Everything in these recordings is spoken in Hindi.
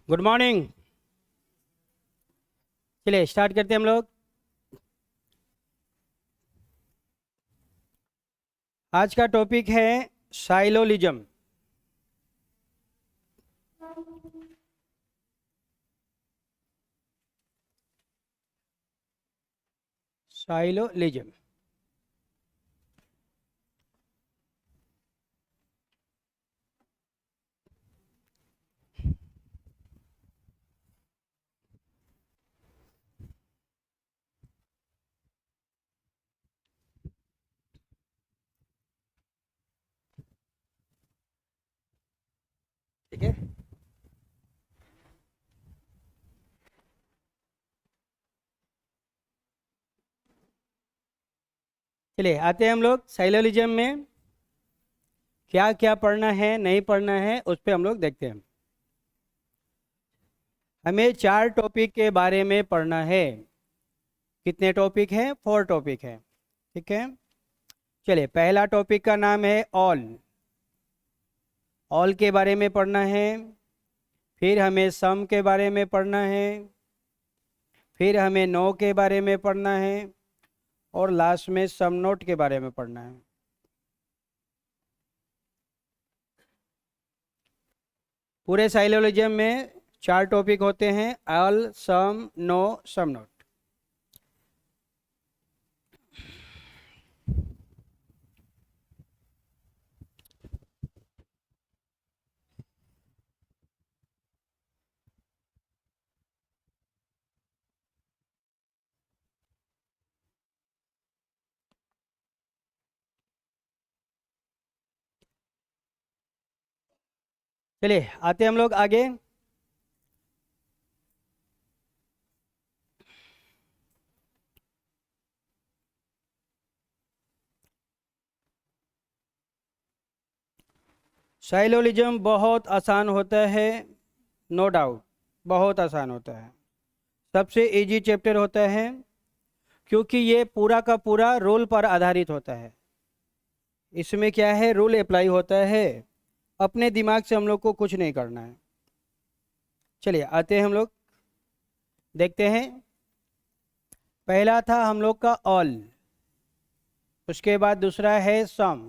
Good morning. चलिए स्टार्ट करते हैं हम लोग। आज का टॉपिक है साइलोलिज्म। साइलोलिज्म ठीक है। चलिए आते हैं हम लोग साइलोलिज्म में क्या क्या पढ़ना है नहीं पढ़ना है उस पर हम लोग देखते हैं। हमें 4 टॉपिक के बारे में पढ़ना है। कितने टॉपिक हैं? 4 टॉपिक है। ठीक है। चलिए पहला टॉपिक का नाम है ऑल। ऑल के बारे में पढ़ना है। फिर हमें सम के बारे में पढ़ना है। फिर हमें नो के बारे में पढ़ना है और लास्ट में सम नोट के बारे में पढ़ना है। पूरे साइलोलिज्म में 4 टॉपिक होते हैं, ऑल, सम, नो, सम नोट। चलिए आते हैं हम लोग आगे। साइलोलिज्म बहुत आसान होता है, नो डाउट, बहुत आसान होता है। सबसे इजी चैप्टर होता है क्योंकि ये पूरा का पूरा रूल पर आधारित होता है। इसमें क्या है, रूल अप्लाई होता है। अपने दिमाग से हम लोग को कुछ नहीं करना है। चलिए आते हैं हम लोग, देखते हैं। पहला था हम लोग का ऑल, उसके बाद दूसरा है सम।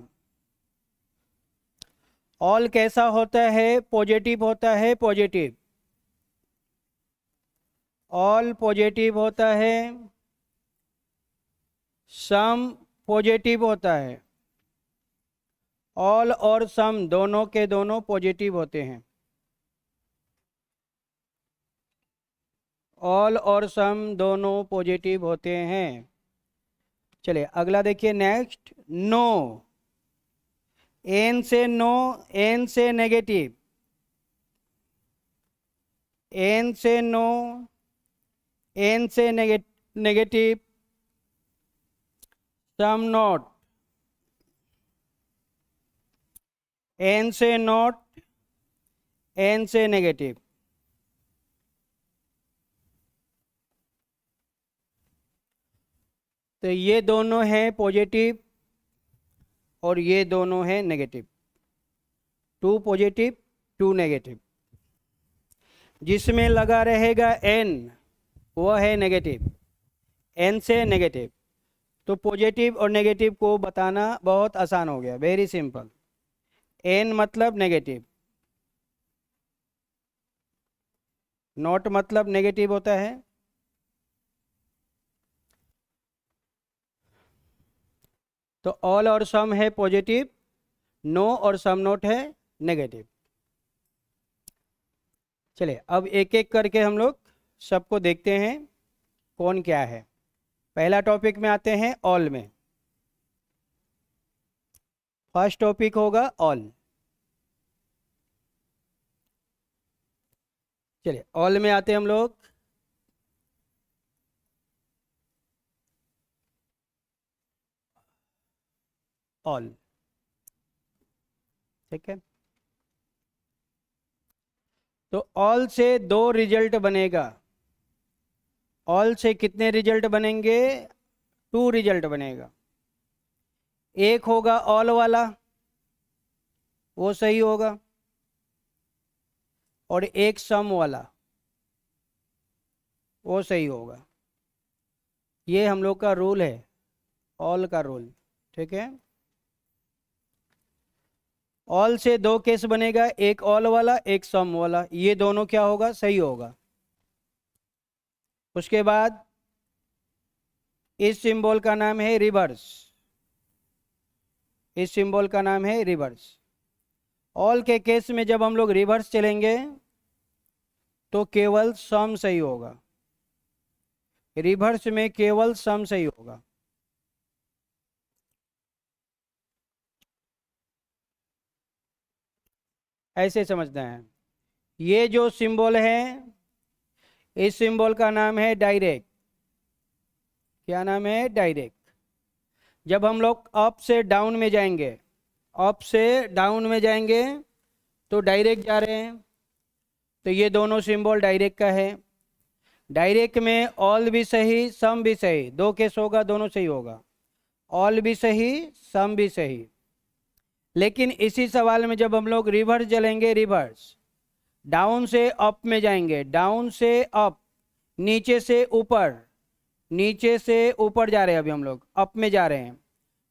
ऑल कैसा होता है? पॉजिटिव होता है, पॉजिटिव। ऑल पॉजिटिव होता है, सम पॉजिटिव होता है। ऑल और सम दोनों के दोनों पॉजिटिव होते हैं। ऑल और सम दोनों पॉजिटिव होते हैं। चलिए अगला देखिए, नेक्स्ट नो। एन से नो, एन से नेगेटिव। एन से नो, एन से नेगेटिव। Some not. एन से नॉट, एन से नेगेटिव। तो ये दोनों हैं पॉजिटिव और ये दोनों हैं नेगेटिव। 2 positive 2 negative. जिसमें लगा रहेगा एन वह है नेगेटिव, एन से नेगेटिव। तो पॉजिटिव और नेगेटिव को बताना बहुत आसान हो गया, वेरी सिंपल। एन मतलब नेगेटिव, नॉट मतलब नेगेटिव होता है। तो ऑल और सम है पॉजिटिव, नो और सम नॉट है नेगेटिव। चलिए अब एक एक करके हम लोग सबको देखते हैं कौन क्या है। पहला टॉपिक में आते हैं ऑल में। फर्स्ट टॉपिक होगा ऑल। चलिए ऑल में आते हैं हम लोग। ऑल, ठीक है। तो ऑल से 2 रिजल्ट बनेगा। ऑल से कितने रिजल्ट बनेंगे? 2 रिजल्ट बनेगा। एक होगा ऑल वाला, वो सही होगा। और एक सम वाला, वो सही होगा। ये हम लोग का रूल है, ऑल का रूल। ठीक है, ऑल से दो केस बनेगा, एक ऑल वाला एक सम वाला, ये दोनों क्या होगा, सही होगा। उसके बाद इस सिंबल का नाम है रिवर्स, इस सिंबल का नाम है रिवर्स। ऑल के केस में जब हम लोग रिवर्स चलेंगे तो केवल सम सही होगा, रिवर्स में केवल सम सही होगा। ऐसे समझना है। ये जो सिंबल है, इस सिंबल का नाम है डायरेक्ट। क्या नाम है, डायरेक्ट। जब हम लोग अप से डाउन में जाएंगे, अप से डाउन में जाएंगे तो डायरेक्ट जा रहे हैं, तो ये दोनों सिंबल डायरेक्ट का है। डायरेक्ट में ऑल भी सही सम भी सही, दो केस होगा, दोनों सही होगा। ऑल भी सही सम भी सही। लेकिन इसी सवाल में जब हम लोग रिवर्स चलेंगे, रिवर्स डाउन से अप में जाएंगे, डाउन से अप, नीचे से ऊपर, नीचे से ऊपर जा रहे हैं, अभी हम लोग अप में जा रहे हैं,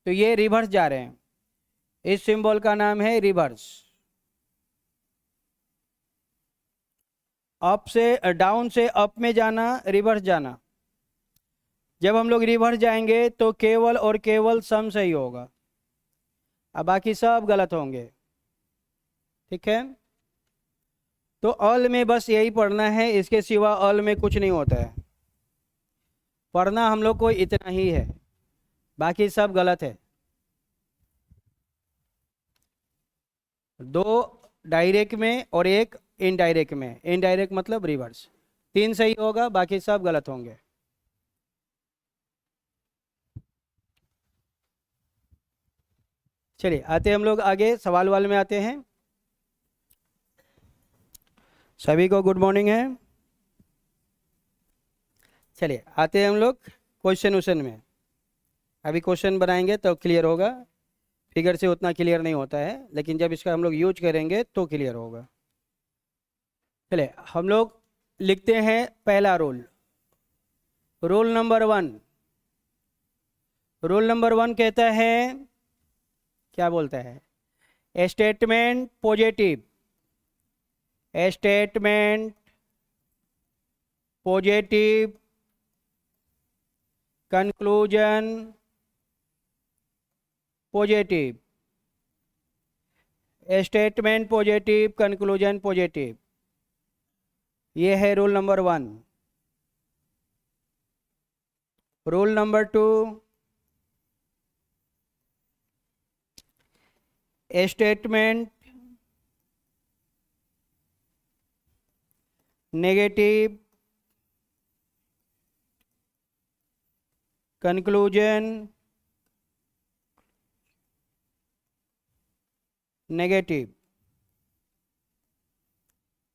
तो ये रिवर्स जा रहे हैं। इस सिंबल का नाम है रिवर्स। अप से डाउन से अप में जाना, रिवर्स जाना। जब हम लोग रिवर्स जाएंगे तो केवल और केवल सम सही होगा, अब बाकी सब गलत होंगे। ठीक है, तो ऑल में बस यही पढ़ना है, इसके सिवा ऑल में कुछ नहीं होता है। पढ़ना हम लोग को इतना ही है, बाकी सब गलत है। दो डायरेक्ट में और एक इनडायरेक्ट में, इनडायरेक्ट मतलब रिवर्स, तीन सही होगा, बाकी सब गलत होंगे। चलिए आते हम लोग आगे सवाल वाल में आते हैं। सभी को गुड मॉर्निंग है। चलिए आते हैं हम लोग क्वेश्चन उशन में। अभी क्वेश्चन बनाएंगे तो क्लियर होगा, फिगर से उतना क्लियर नहीं होता है, लेकिन जब इसका हम लोग यूज करेंगे तो क्लियर होगा। चलिए हम लोग लिखते हैं पहला rule, rule number one. Rule number one कहता है, क्या बोलता है, statement positive, statement positive conclusion positive, statement positive conclusion positive, ये है rule number one. Rule number two, statement negative conclusion negative.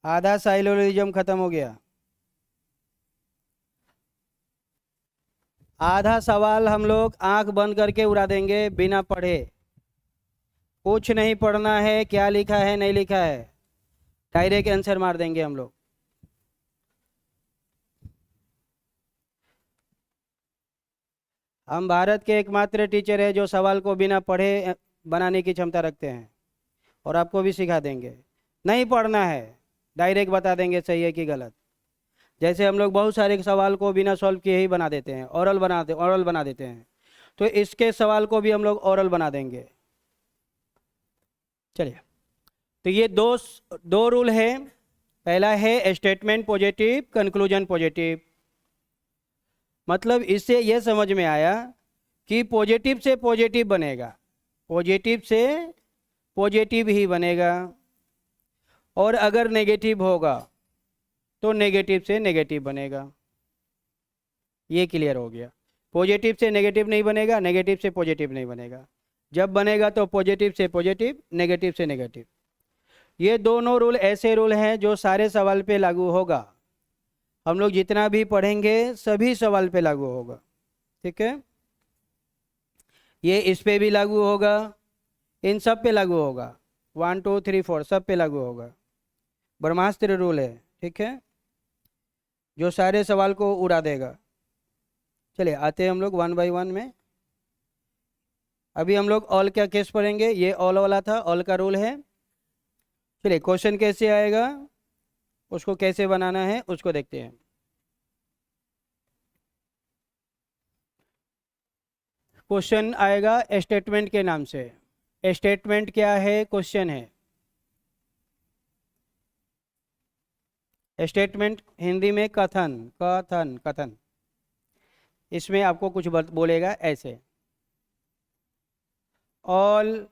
आधा साइलोलिज्म खत्म हो गया। आधा सवाल हम लोग आंख बंद करके उड़ा देंगे बिना पढ़े, कुछ नहीं पढ़ना है, क्या लिखा है नहीं लिखा है, डायरेक्ट आंसर मार देंगे हम लोग। हम भारत के एकमात्र टीचर है जो सवाल को बिना पढ़े बनाने की क्षमता रखते हैं, और आपको भी सिखा देंगे। नहीं पढ़ना है, डायरेक्ट बता देंगे सही है कि गलत। जैसे हम लोग बहुत सारे सवाल को बिना सॉल्व किए ही बना देते हैं, ओरल बना देते हैं, तो इसके सवाल को भी हम लोग ओरल बना देंगे। चलिए, तो ये दो रूल है। पहला है स्टेटमेंट पॉजिटिव कंक्लूजन पॉजिटिव, मतलब इससे यह समझ में आया कि पॉजिटिव से पॉजिटिव बनेगा, पॉजिटिव से पॉजिटिव ही बनेगा, और अगर नेगेटिव होगा तो नेगेटिव से नेगेटिव बनेगा। ये क्लियर हो गया। पॉजिटिव से नेगेटिव नहीं बनेगा, नेगेटिव से पॉजिटिव नहीं बनेगा। जब बनेगा तो पॉजिटिव से पॉजिटिव, नेगेटिव से नेगेटिव। ये दोनों रूल ऐसे रूल हैं जो सारे सवाल पे लागू होगा। हम लोग जितना भी पढ़ेंगे सभी सवाल पे लागू होगा। ठीक है, ये इस पे भी लागू होगा, इन सब पे लागू होगा, 1 2 3 4 सब पे लागू होगा। ब्रह्मास्त्र रूल है, ठीक है, जो सारे सवाल को उड़ा देगा। चलिए आते हैं हम लोग वन बाय वन में। अभी हम लोग ऑल का केस पढ़ेंगे, ये ऑल वाला था, ऑल का रूल है। चलिए क्वेश्चन कैसे आएगा, उसको कैसे बनाना है उसको देखते हैं। क्वेश्चन आएगा स्टेटमेंट के नाम से। स्टेटमेंट क्या है, क्वेश्चन है। स्टेटमेंट हिंदी में कथन, कथन, कथन। इसमें आपको कुछ बोलेगा ऐसे, all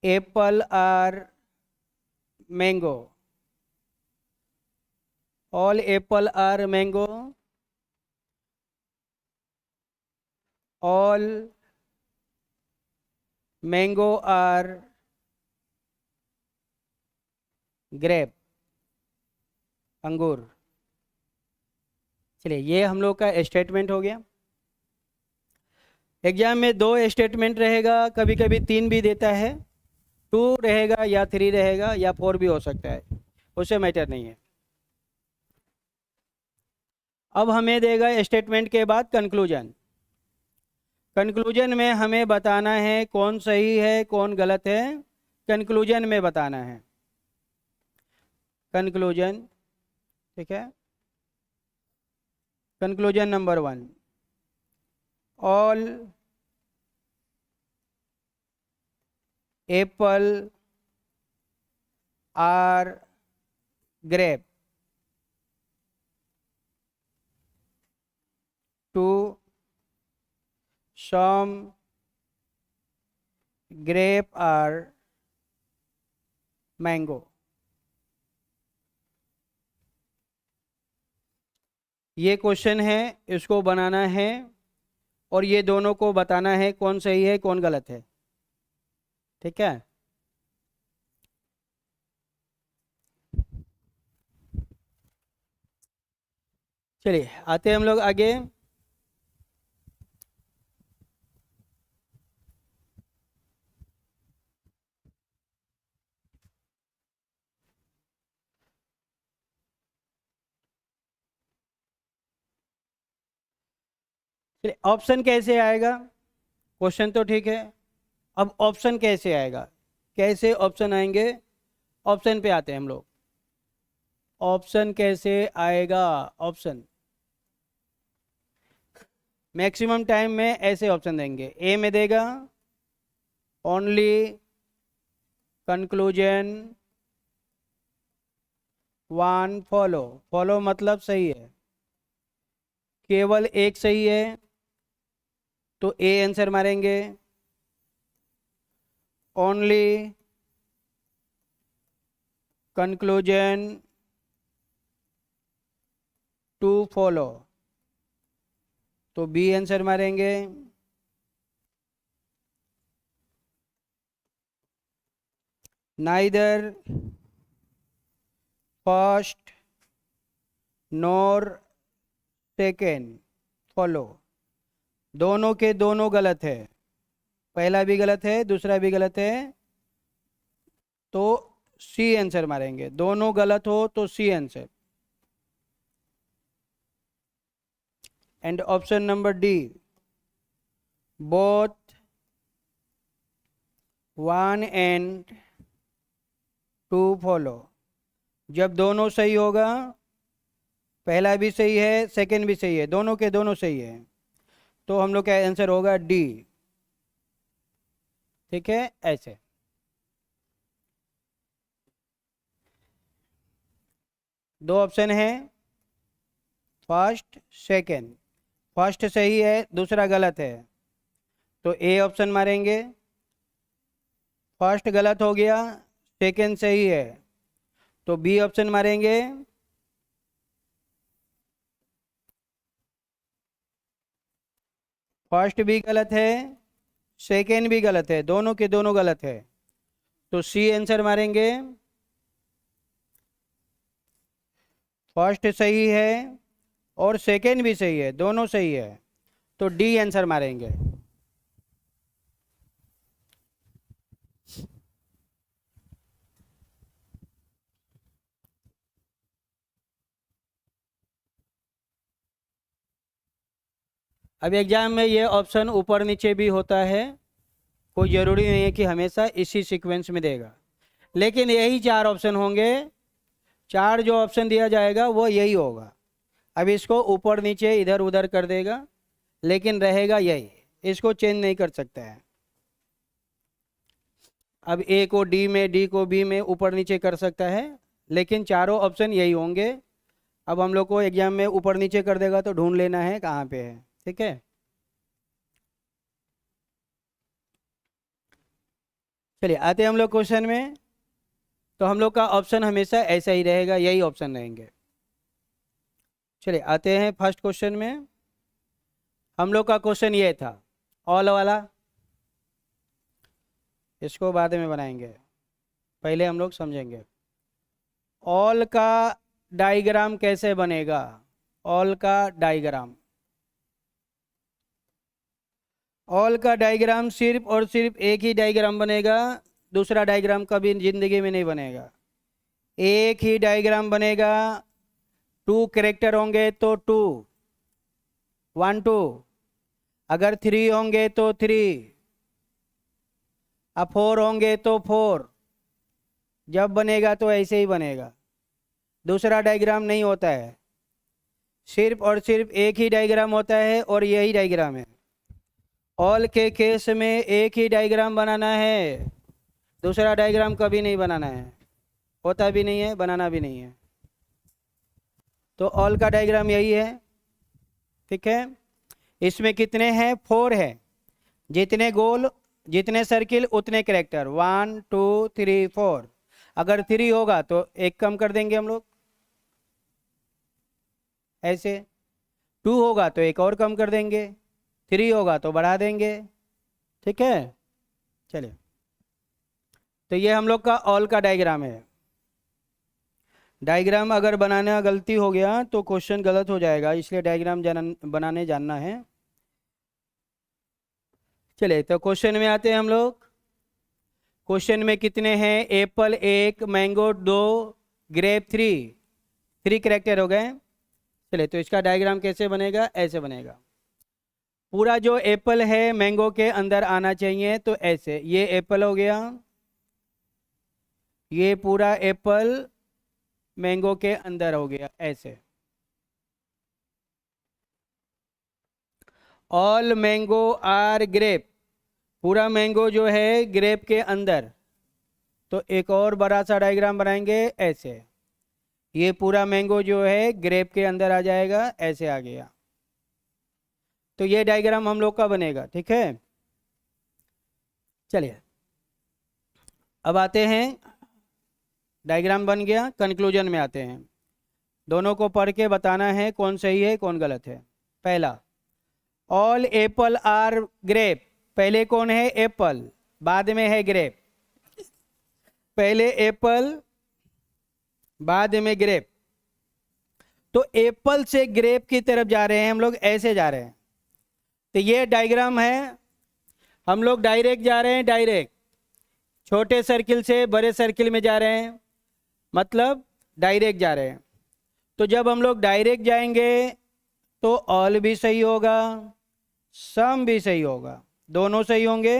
apple are mango, all apple are mango, all mango are grape, अंगूर। चलिए ये हम लोग का स्टेटमेंट हो गया। एग्जाम में 2 स्टेटमेंट रहेगा, कभी कभी 3 भी देता है, 2 रहेगा या 3 रहेगा या 4 भी हो सकता है, उससे मैटर नहीं है। अब हमें देगा स्टेटमेंट के बाद कंक्लूजन। कंक्लूजन में हमें बताना है कौन सही है कौन गलत है, कंक्लूजन में बताना है। कंक्लूजन, ठीक है। Conclusion number 1, all apple are grape, two some grape are mango। ये क्वेश्चन है, इसको बनाना है और ये दोनों को बताना है कौन सही है कौन गलत है, ठीक है। चलिए आते हैं हम लोग आगे। चलिए ऑप्शन कैसे आएगा, क्वेश्चन तो ठीक है, अब ऑप्शन कैसे आएगा, कैसे ऑप्शन आएंगे, ऑप्शन पे आते हैं हम लोग। ऑप्शन कैसे आएगा, ऑप्शन मैक्सिमम टाइम में ऐसे ऑप्शन देंगे। ए में देगा ओनली कंक्लूजन 1 फॉलो, फॉलो मतलब सही है, केवल एक सही है तो ए आंसर मारेंगे। ओनली कंक्लूजन 2 फॉलो तो बी आंसर मारेंगे। Neither first nor second follow, दोनों के दोनों गलत है, पहला भी गलत है दूसरा भी गलत है तो सी आंसर मारेंगे। दोनों गलत हो तो C answer. And option number D, both 1 and 2 follow. जब दोनों सही होगा, पहला भी सही है सेकंड भी सही है, दोनों के दोनों सही है, तो हम लोग का आंसर होगा डी, ठीक है। ऐसे 2 ऑप्शन है, फर्स्ट सेकंड, फर्स्ट सही है दूसरा गलत है तो ए ऑप्शन मारेंगे। फर्स्ट गलत हो गया सेकंड सही है तो बी ऑप्शन मारेंगे। फर्स्ट भी गलत है सेकंड भी गलत है, दोनों के दोनों गलत है तो सी आंसर मारेंगे। फर्स्ट सही है और सेकंड भी सही है, दोनों सही है तो डी आंसर मारेंगे। अब एग्जाम में ये ऑप्शन ऊपर नीचे भी होता है, कोई ज़रूरी नहीं है कि हमेशा इसी सीक्वेंस में देगा, लेकिन यही 4 ऑप्शन होंगे, 4 जो ऑप्शन दिया जाएगा वो यही होगा। अब इसको ऊपर नीचे इधर उधर कर देगा, लेकिन रहेगा यही, इसको चेंज नहीं कर सकता है। अब ए को डी में, डी को बी में ऊपर नीचे कर सकता है, लेकिन चारों ऑप्शन यही होंगे। अब हम लोग को एग्जाम में ऊपर नीचे कर देगा तो ढूंढ लेना है कहाँ पे है, ठीक है। चलिए आते हैं हम लोग क्वेश्चन में। तो हम लोग का ऑप्शन हमेशा ऐसा ही रहेगा, यही ऑप्शन रहेंगे। चलिए आते हैं फर्स्ट क्वेश्चन में। हम लोग का क्वेश्चन ये था ऑल वाला, इसको बाद में बनाएंगे, पहले हम लोग समझेंगे ऑल का डायग्राम कैसे बनेगा। ऑल का डायग्राम, ऑल का डायग्राम सिर्फ और सिर्फ एक ही डायग्राम बनेगा, दूसरा डायग्राम कभी जिंदगी में नहीं बनेगा। एक ही डायग्राम बनेगा। 2 कैरेक्टर होंगे तो 2, 1 2, अगर 3 होंगे तो 3, अब 4 होंगे तो 4। जब बनेगा तो ऐसे ही बनेगा, दूसरा डायग्राम नहीं होता है, सिर्फ और सिर्फ एक ही डायग्राम होता है और यही डायग्राम है। ऑल के केस में एक ही डायग्राम बनाना है, दूसरा डायग्राम कभी नहीं बनाना है, होता भी नहीं है, बनाना भी नहीं है। तो ऑल का डायग्राम यही है, ठीक है। इसमें कितने हैं? 4 है। जितने गोल, जितने सर्किल उतने कैरेक्टर, 1 2 3 4। अगर 3 होगा तो एक कम कर देंगे हम लोग, ऐसे। 2 होगा तो एक और कम कर देंगे, 3 होगा तो बढ़ा देंगे, ठीक है। चलिए, तो ये हम लोग का ऑल का डायग्राम है। डायग्राम अगर बनाना गलती हो गया तो क्वेश्चन गलत हो जाएगा, इसलिए डायग्राम बनाने जानना है। चलिए, तो क्वेश्चन में आते हैं हम लोग। क्वेश्चन में कितने हैं? एप्पल 1, मैंगो 2, ग्रेप 3 कैरेक्टर हो गए। चलिए, तो इसका डायग्राम कैसे बनेगा? ऐसे बनेगा। पूरा जो एप्पल है मैंगो के अंदर आना चाहिए, तो ऐसे, ये एप्पल हो गया, ये पूरा एप्पल मैंगो के अंदर हो गया, ऐसे। ऑल मैंगो आर ग्रेप, पूरा मैंगो जो है ग्रेप के अंदर, तो एक और बड़ा सा डायग्राम बनाएंगे, ऐसे। ये पूरा मैंगो जो है ग्रेप के अंदर आ जाएगा, ऐसे आ गया। तो ये डायग्राम हम लोग का बनेगा, ठीक है। चलिए, अब आते हैं, डायग्राम बन गया, कंक्लूजन में आते हैं। दोनों को पढ़ के बताना है कौन सही है कौन गलत है। पहला, ऑल एप्पल आर ग्रेप, पहले कौन है? एप्पल, बाद में है ग्रेप। पहले एप्पल, बाद में ग्रेप। तो एप्पल से ग्रेप की तरफ जा रहे हैं हम लोग, ऐसे जा रहे हैं। तो ये डायग्राम है, हम लोग डायरेक्ट जा रहे हैं, डायरेक्ट छोटे सर्किल से बड़े सर्किल में जा रहे हैं, मतलब डायरेक्ट जा रहे हैं। तो जब हम लोग डायरेक्ट जाएंगे तो ऑल भी सही होगा, सम भी सही होगा, दोनों सही होंगे।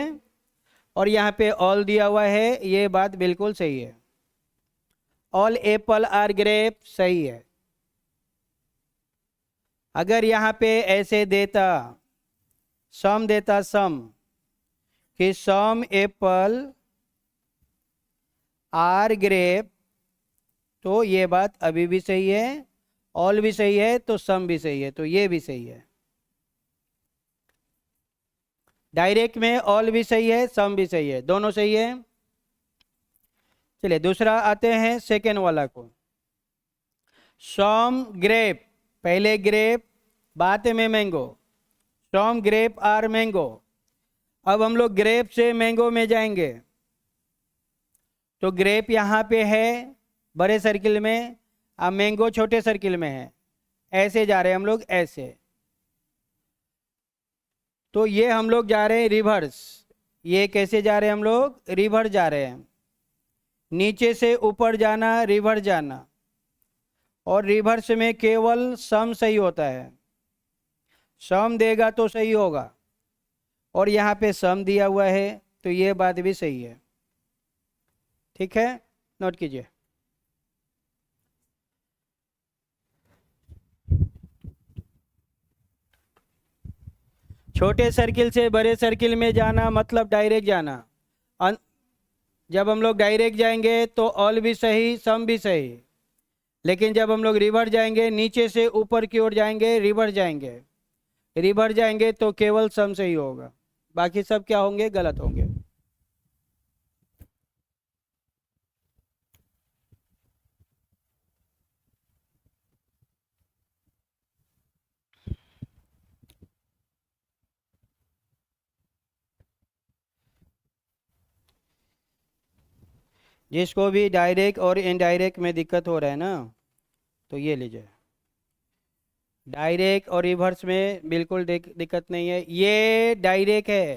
और यहाँ पे ऑल दिया हुआ है, ये बात बिल्कुल सही है। ऑल एप्पल आर ग्रेप सही है। अगर यहाँ पे ऐसे देता, सम देता, सम, कि सम एप्पल आर ग्रेप, तो ये बात अभी भी सही है। ऑल भी सही है तो सम भी सही है, तो ये भी सही है। डायरेक्ट में ऑल भी सही है, सम भी सही है, दोनों सही है। चलिए, दूसरा आते हैं सेकेंड वाला को। सम ग्रेप, पहले ग्रेप बाद में mango, some grape are mango. अब हम लोग ग्रेप से मैंगो में जाएंगे, तो ग्रेप यहाँ पे है बड़े सर्किल में, अब मैंगो छोटे सर्किल में है, ऐसे जा रहे हैं हम लोग, ऐसे। तो ये हम लोग जा रहे हैं रिवर्स। ये कैसे जा रहे हैं हम लोग? रिवर्स जा रहे हैं, नीचे से ऊपर जाना, रिवर्स जाना। और रिवर्स में केवल सम सही होता है, सम देगा तो सही होगा, और यहाँ पे सम दिया हुआ है तो ये बात भी सही है। ठीक है, नोट कीजिए। छोटे सर्किल से बड़े सर्किल में जाना मतलब डायरेक्ट जाना। जब हम लोग डायरेक्ट जाएंगे तो ऑल भी सही, सम भी सही, लेकिन जब हम लोग रिवर्स जाएंगे, नीचे से ऊपर की ओर जाएंगे, रिवर्स जाएंगे, रिवर्स जाएंगे तो केवल सम सही होगा, बाकी सब क्या होंगे, गलत होंगे। जिसको भी डायरेक्ट और इनडायरेक्ट में दिक्कत हो रहा है ना, तो ये लीजिए। डायरेक्ट और रिवर्स में बिल्कुल दिक्कत नहीं है, ये डायरेक्ट है।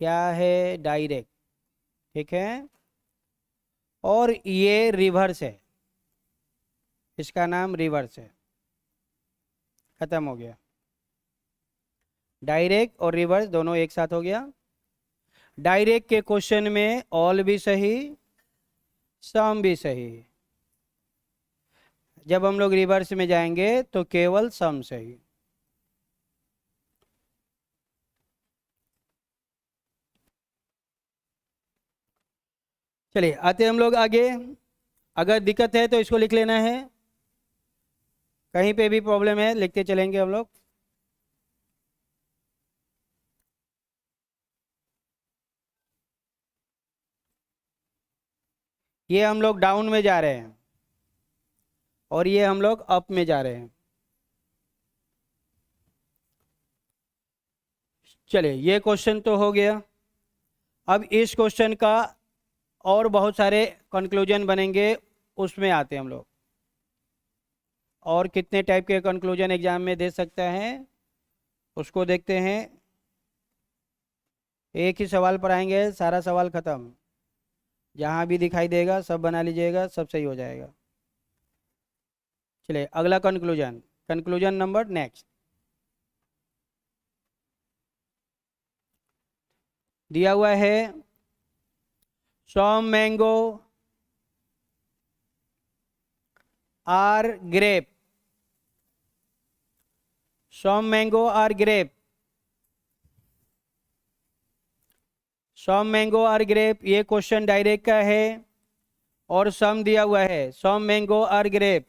क्या है, डायरेक्ट। ठीक है, और ये रिवर्स है, इसका नाम रिवर्स है। खत्म हो गया, डायरेक्ट और रिवर्स दोनों एक साथ हो गया। डायरेक्ट के क्वेश्चन में ऑल भी सही, सम भी सही। जब हम लोग रिवर्स में जाएंगे तो केवल सम सही। चलिए आते हम लोग आगे। अगर दिक्कत है तो इसको लिख लेना है, कहीं पे भी प्रॉब्लम है लिखते चलेंगे हम लोग। ये हम लोग डाउन में जा रहे हैं और ये हम लोग अप में जा रहे हैं। चलिए ये क्वेश्चन तो हो गया। अब इस क्वेश्चन का और बहुत सारे कंक्लूजन बनेंगे, उसमें आते हैं हम लोग। और कितने टाइप के कंक्लूजन एग्जाम में दे सकते हैं उसको देखते हैं। एक ही सवाल पर आएंगे, सारा सवाल खत्म। जहाँ भी दिखाई देगा सब बना लीजिएगा, सब सही हो जाएगा। चलिए अगला कंक्लूजन, कंक्लूजन नंबर नेक्स्ट दिया हुआ है। Some mango are grape, some mango are grape, some mango are grape, ये क्वेश्चन डायरेक्ट का है और सम दिया हुआ है। Some mango are grape,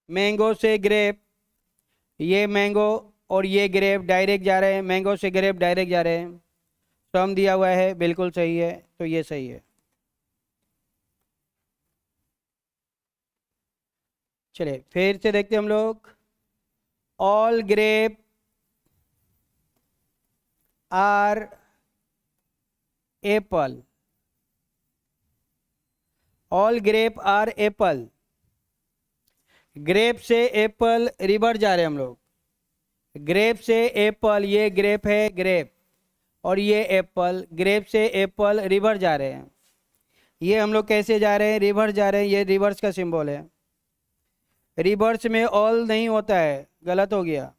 mango से ग्रेप, ये मैंगो और ये ग्रेप डायरेक्ट जा रहे हैं, मैंगो से ग्रेप डायरेक्ट जा रहे हैं। सम दिया हुआ है, बिल्कुल सही है, तो ये सही है। चलिए फिर से देखते हैं हम लोग। All grape are apple, all grape are apple, grape से एप्पल रिवर जा रहे हैं हम लोग। ग्रेप से एप्पल, ये ग्रेप है ग्रेप, और ये एप्पल, ग्रेप से एप्पल रिवर जा रहे हैं। ये हम लोग कैसे जा रहे हैं, रिवर्स जा रहे हैं, ये रिवर्स का सिंबल है। रिवर्स में ऑल नहीं होता है, गलत हो गया।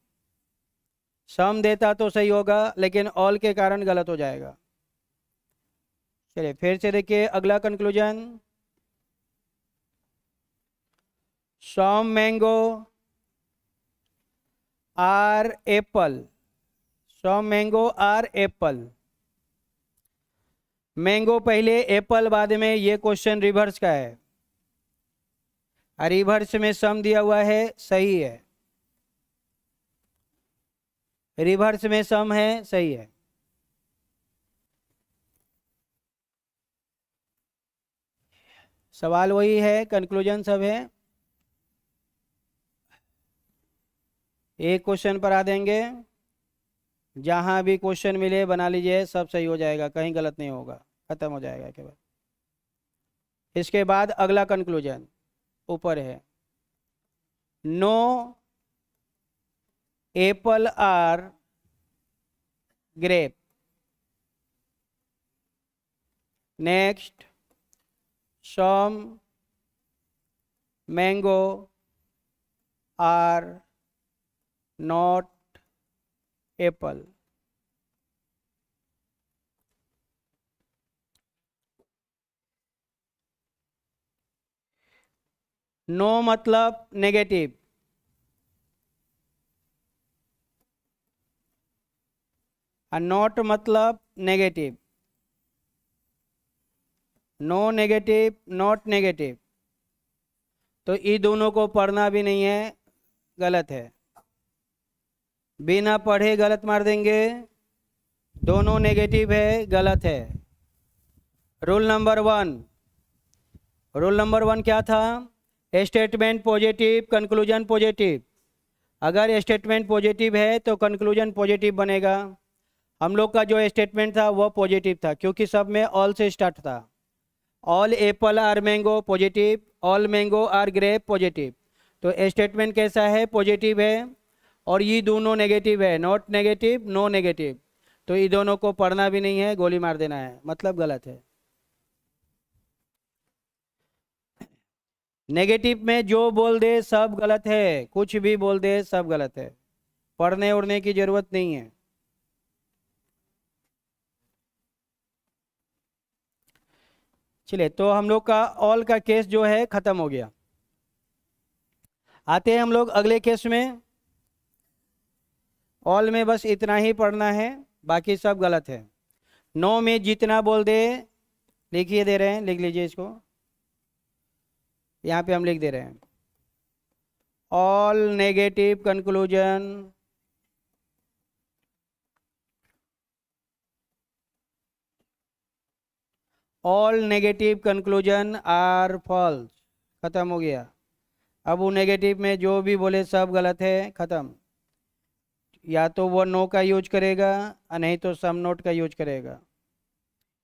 सम देता तो सही होगा, लेकिन ऑल के कारण गलत हो जाएगा। चलिए फिर से देखिए अगला conclusion. Some mango are apple, some mango are apple, mango पहले एप्पल बाद में, ये क्वेश्चन रिवर्स का है। रिवर्स में सम दिया हुआ है, सही है। रिवर्स में सम है, सही है। सवाल वही है, कंक्लूजन सब है। एक क्वेश्चन पर आ देंगे, जहां भी क्वेश्चन मिले बना लीजिए, सब सही हो जाएगा, कहीं गलत नहीं होगा, खत्म हो जाएगा केवल। इसके बाद अगला कंक्लूजन ऊपर है। No apple are grape. Next, some mango are not apple. No मतलब नेगेटिव, और नॉट मतलब negative. No negative, not negative, तो ये दोनों को पढ़ना भी नहीं है, गलत है। बिना पढ़े गलत मार देंगे। दोनों नेगेटिव है, गलत है। Rule number one, rule number one क्या था? Statement positive, conclusion positive. अगर स्टेटमेंट पॉजिटिव है तो कंक्लूजन पॉजिटिव बनेगा। हम लोग का जो स्टेटमेंट था वो पॉजिटिव था, क्योंकि सब में ऑल से स्टार्ट था। All apple are mango positive, all mango are grape positive. तो स्टेटमेंट कैसा है? पॉजिटिव है। और ये दोनों नेगेटिव है, नॉट नेगेटिव, नो नेगेटिव। तो ये दोनों को पढ़ना भी नहीं है, गोली मार देना है, मतलब गलत है। नेगेटिव में जो बोल दे सब गलत है, कुछ भी बोल दे सब गलत है, पढ़ने उड़ने की जरूरत नहीं है। चलिए, तो हम लोग का ऑल का केस जो है खत्म हो गया। आते हैं हम लोग अगले केस में। ऑल में बस इतना ही पढ़ना है, बाकी सब गलत है। नो में जितना बोल दे, लिखिए दे रहे हैं, लिख लीजिए इसको, यहाँ पे हम लिख दे रहे हैं all negative conclusion all negative conclusion are false. खत्म हो गया। अब वो नेगेटिव में जो भी बोले सब गलत है, खत्म। या तो वो नो का यूज करेगा और नहीं तो सम नोट का यूज करेगा।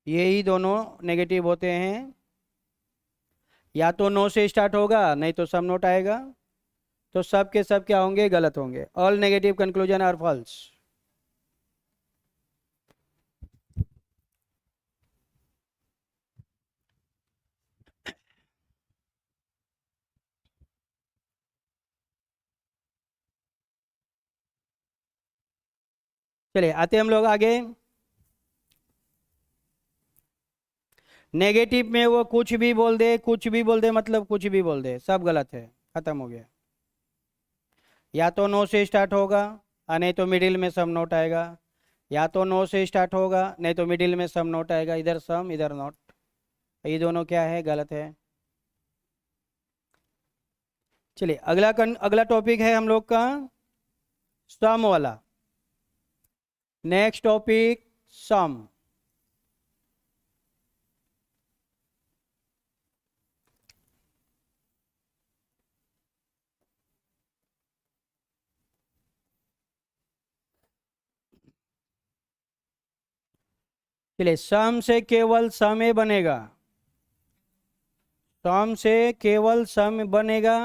यही दोनों नेगेटिव होते हैं। या तो नो से स्टार्ट होगा, नहीं तो सम नोट आएगा। तो सब के सब क्या होंगे? गलत होंगे। All negative conclusion are false. चलिए, आते हम लोग आगे। नेगेटिव में वो कुछ भी बोल दे, कुछ भी बोल दे मतलब कुछ भी बोल दे, सब गलत है, खत्म हो गया। या तो नो से स्टार्ट होगा और नहीं तो मिडिल में सम नोट आएगा। या तो नो से स्टार्ट होगा, नहीं तो मिडिल में सम नोट आएगा, इधर सम इधर नोट। ये दोनों क्या है? गलत है। चलिए, अगला टॉपिक है हम लोग का सम वाला। Next topic some. चलिए, सम से केवल सम ही बनेगा। सम से केवल सम बनेगा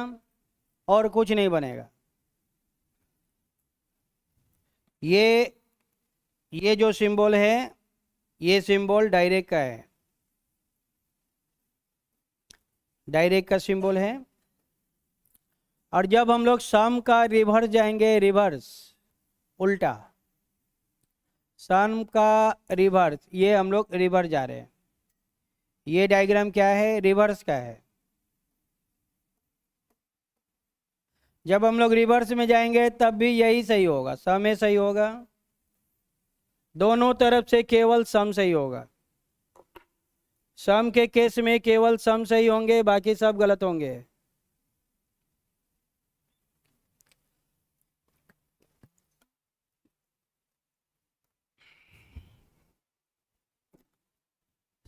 और कुछ नहीं बनेगा। ये जो सिंबल है, ये सिंबल डायरेक्ट का है, डायरेक्ट का सिंबल है। और जब हम लोग सम का रिवर्स जाएंगे, रिवर्स उल्टा, सम का रिवर्स, ये हम लोग रिवर्स जा रहे हैं। ये डायग्राम क्या है? रिवर्स का है। जब हम लोग रिवर्स में जाएंगे तब भी यही सही होगा, सम ही सही होगा। दोनों तरफ से केवल सम सही होगा। सम के केस में केवल सम सही होंगे, बाकी सब गलत होंगे।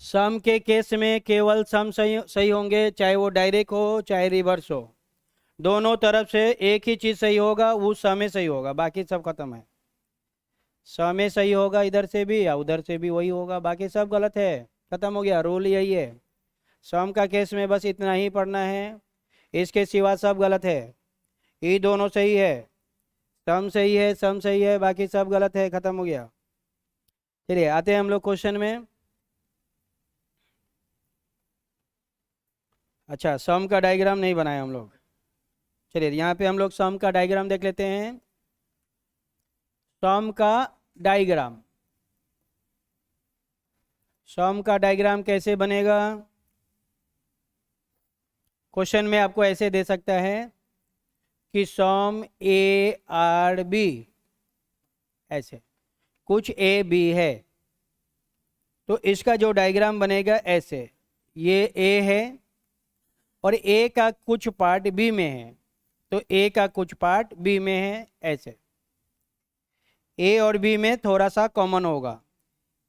सम के केस में केवल सम सही सही होंगे, चाहे वो डायरेक्ट हो चाहे रिवर्स हो। दोनों तरफ से एक ही चीज सही होगा, वो सम में सही होगा, बाकी सब खत्म है। सम में सही होगा इधर से भी या उधर से भी वही होगा, बाकी सब गलत है, खत्म हो गया। रूल यही है। सम का केस में बस इतना ही पढ़ना है, इसके सिवा सब गलत है। ये दोनों सही है, सम सही है, सम सही है, बाकी सब गलत है, खत्म हो गया। चलिए, आते हैं हम लोग क्वेश्चन में। अच्छा, सम का डायग्राम नहीं बनाया हम लोग। चलिए, यहाँ पे हम लोग सम का डायग्राम देख लेते हैं। सम का डायग्राम, सम का डायग्राम कैसे बनेगा? क्वेश्चन में आपको ऐसे दे सकता है कि सम ए आर बी, ऐसे कुछ ए बी है, तो इसका जो डायग्राम बनेगा ऐसे, ये ए है और ए का कुछ पार्ट बी में है, तो ए का कुछ पार्ट बी में है, ऐसे ए और बी में थोड़ा सा कॉमन होगा,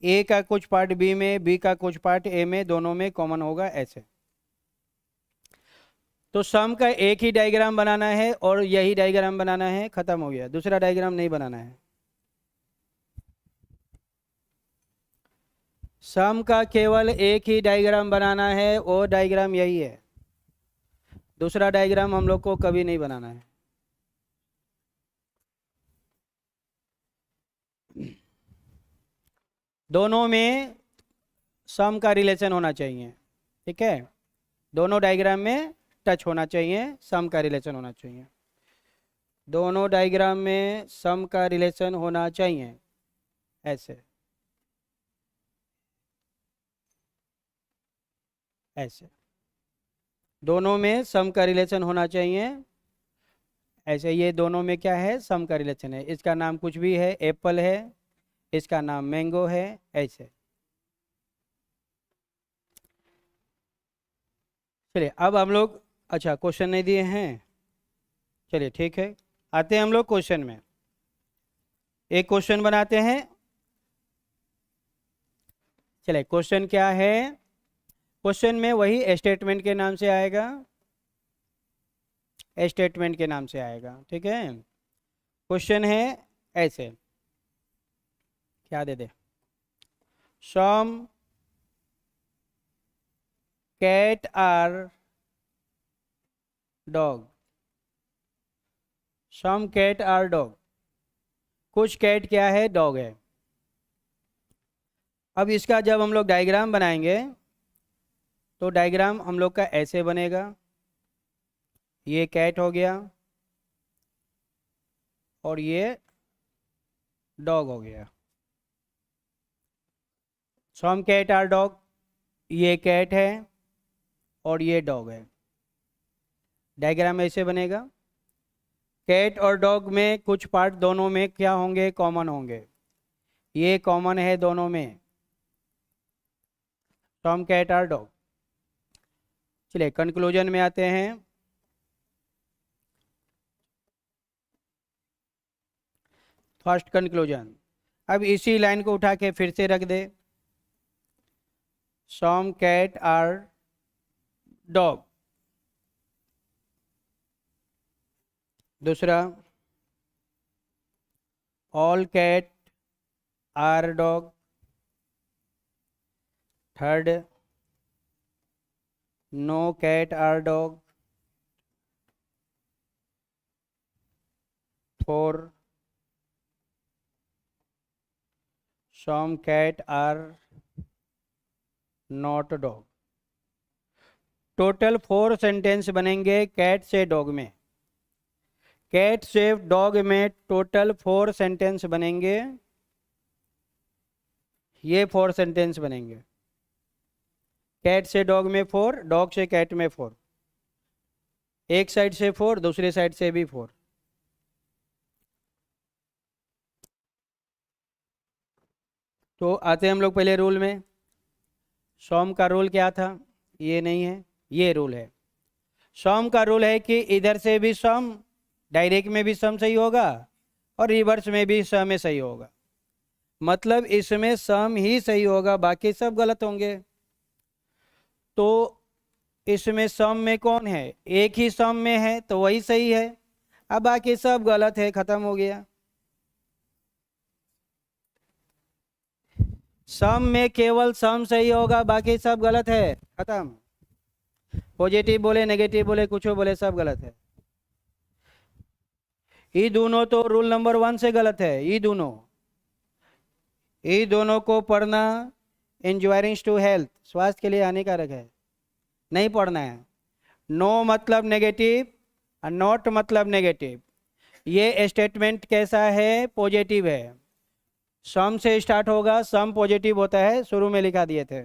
ए का कुछ पार्ट बी में, बी का कुछ पार्ट ए में, दोनों में कॉमन होगा, ऐसे। तो सम का एक ही डायग्राम बनाना है और यही डायग्राम बनाना है, खत्म हो गया, दूसरा डायग्राम नहीं बनाना है। सम का केवल एक ही डायग्राम बनाना है, वो डायग्राम यही है, दूसरा डायग्राम हम लोग को कभी नहीं बनाना है। दोनों में सम का रिलेशन होना चाहिए, ठीक है, दोनों डायग्राम में टच होना चाहिए, सम का रिलेशन होना चाहिए, दोनों डायग्राम में सम का रिलेशन होना चाहिए, ऐसे ऐसे दोनों में सम का रिलेशन होना चाहिए, ऐसे। ये दोनों में क्या है? सम का रिलेशन है। इसका नाम कुछ भी है, एप्पल है, इसका नाम मैंगो है, ऐसे। चलिए अब हम लोग, अच्छा क्वेश्चन नहीं दिए हैं, चलिए ठीक है, आते हैं हम लोग क्वेश्चन में। एक क्वेश्चन बनाते हैं। चलिए क्वेश्चन क्या है? क्वेश्चन में वही स्टेटमेंट के नाम से आएगा, स्टेटमेंट के नाम से आएगा, ठीक है। क्वेश्चन है ऐसे, क्या दे दे, some cat are dog, some cat are dog, कुछ कैट क्या है? डॉग है। अब इसका जब हम लोग डायग्राम बनाएंगे तो डायग्राम हम लोग का ऐसे बनेगा, ये कैट हो गया और ये डॉग हो गया, सम कैट आर डॉग, ये कैट है और ये डॉग है, डायग्राम ऐसे बनेगा। कैट और डॉग में कुछ पार्ट दोनों में क्या होंगे? कॉमन होंगे, ये कॉमन है दोनों में, सम कैट आर डॉग। चलिए कंक्लूजन में आते हैं। फर्स्ट कंक्लूजन, अब इसी लाइन को उठा के फिर से रख दे, सम कैट आर डॉग। दूसरा, all cat are dog. Third, no cat are dog. Four, some cat are not dog। Total 4 sentence बनेंगे कैट से डॉग में, कैट से डॉग में टोटल 4 सेंटेंस बनेंगे, ये 4 सेंटेंस बनेंगे, कैट से डॉग में 4, डॉग से कैट में 4, एक साइड से 4, दूसरे साइड से भी 4। तो आते हैं हम लोग पहले रूल में। सम का रूल क्या था? ये नहीं है, ये रूल है। सम का रूल है कि इधर से भी सम, डायरेक्ट में भी सम सही होगा और रिवर्स में भी सम में सही होगा, मतलब इसमें सम ही सही होगा, बाकी सब गलत होंगे। तो इसमें सम में कौन है? एक ही सम में है तो वही सही है, अब बाकी सब गलत है, खत्म हो गया। सम में केवल सम सही होगा, बाकी सब गलत है, खत्म। पॉजिटिव बोले, नेगेटिव बोले, कुछ बोले, सब गलत है। ये दोनों तो रूल नंबर 1 से गलत है, ये दोनों को पढ़ना इंजूरिंग टू हेल्थ, स्वास्थ्य के लिए हानिकारक है, नहीं पढ़ना है। नो मतलब नेगेटिव और नॉट मतलब नेगेटिव, ये स्टेटमेंट कैसा है? पॉजिटिव है। सम से स्टार्ट होगा, सम पॉजिटिव होता है, शुरू में लिखा दिए थे।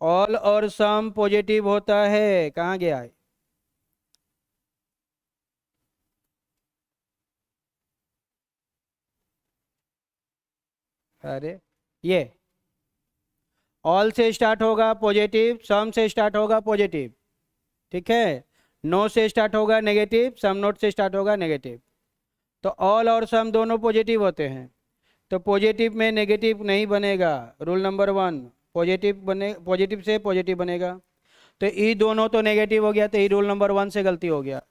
ऑल और सम पॉजिटिव होता है, कहाँ गया है? अरे ये ऑल से स्टार्ट होगा पॉजिटिव, सम से स्टार्ट होगा पॉजिटिव, ठीक है। नो से स्टार्ट होगा नेगेटिव, सम नोट से स्टार्ट होगा नेगेटिव। तो ऑल और सम दोनों पॉजिटिव होते हैं, तो पॉजिटिव में नेगेटिव नहीं बनेगा। रूल नंबर 1, पॉजिटिव बने, पॉजिटिव से पॉजिटिव बनेगा। तो ये दोनों तो नेगेटिव हो गया, तो ये रूल नंबर 1 से गलती हो गया।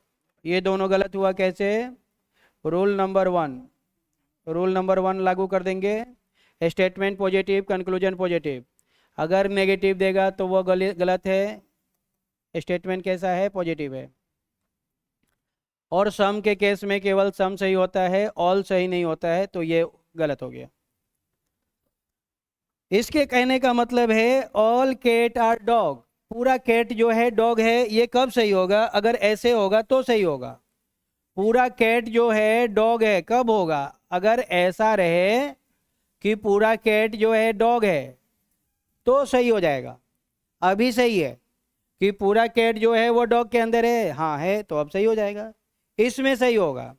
ये दोनों गलत हुआ, कैसे? रूल नंबर 1, रूल नंबर 1 लागू कर देंगे। Statement positive, conclusion positive. अगर नेगेटिव देगा तो वो गलत है। स्टेटमेंट कैसा है? पॉजिटिव है। और सम के केस में केवल सम सही होता है, ऑल सही नहीं होता है, तो ये गलत हो गया। इसके कहने का मतलब है ऑल कैट आर डॉग, पूरा कैट जो है डॉग है, ये कब सही होगा? अगर ऐसे होगा तो सही होगा। पूरा कैट जो है डॉग है, कब होगा? अगर ऐसा रहे कि पूरा कैट जो है डॉग है तो सही हो जाएगा। अभी सही है कि पूरा कैट जो है वो डॉग के अंदर है, हाँ है, तो अब सही हो जाएगा, इसमें सही होगा।